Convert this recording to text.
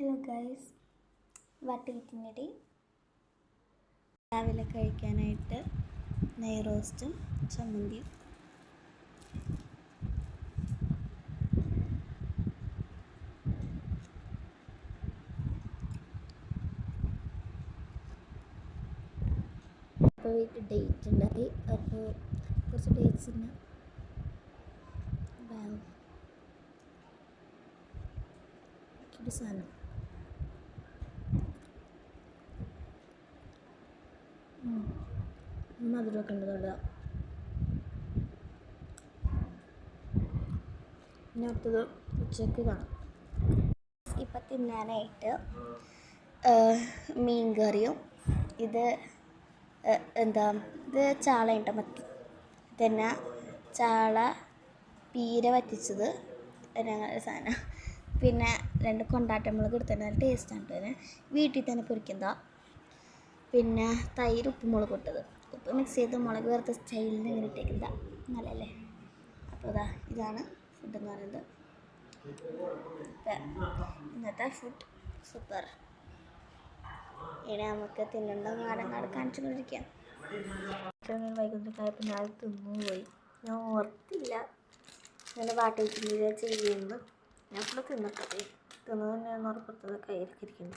Hello guys, what eating ready. രാവിലെ കഴിക്കാനായിട്ട് നെയ് റോസ്റ്റും ചമ്മന്തിയും. അപ്പോൾ വീട്ടിൽ ഡേറ്റ് ഉണ്ടായി. അപ്പോൾ കുറച്ച് ഡേറ്റ്സിന് ഒരു സാധനം മധുരമൊക്കെ ഉണ്ടതുകൊണ്ട് ഇനി അടുത്തത് ഉച്ചയ്ക്ക് കാണാം. ഇപ്പം തിന്നാനായിട്ട് മീൻ കറിയും ഇത് ചാള ഇട്ട മത്തി പിന്നെ ചാള പീര വറ്റിച്ചത് ഞങ്ങളുടെ സാധനം. പിന്നെ 2 കൊണ്ടാട്ടമുളക് എടുത്തിട്ട് നല്ല ടേസ്റ്റാണ് കേട്ടോ. വീട്ടിൽ തന്നെ പൊരിക്കുന്നതാ. പിന്നെ തൈര് ഉപ്പുമുളക് ഇട്ടത്, ഉപ്പ് മിക്സ് ചെയ്ത് മുളക് വറുത്ത സ്റ്റൈലിന് ഇങ്ങനെ ഇട്ടേക്കുന്നതാ. നല്ലല്ലേ? അപ്പോൾ ഇതാണ് ഫുഡ് എന്ന് പറയുന്നത്. ഇന്നത്തെ ഫുഡ് സൂപ്പർ. ഇനി നമുക്ക് തിന്നേണ്ട നാടങ്ങാട് കാണിച്ചു കൊണ്ടിരിക്കാം. വൈകുന്നേരമായപ്പോൾ ഞാൻ തിന്നുപോയി. ഞാൻ ഓർത്തില്ല ഇങ്ങനെ വാട്ടിയിട്ട് ചെയ്യുന്നു. ഞാൻ ഫുള്ള് തിന്നിട്ടത് തന്നെയാണ് ഉറപ്പുറത്തത് കയ്യിലിരിക്കുന്നു.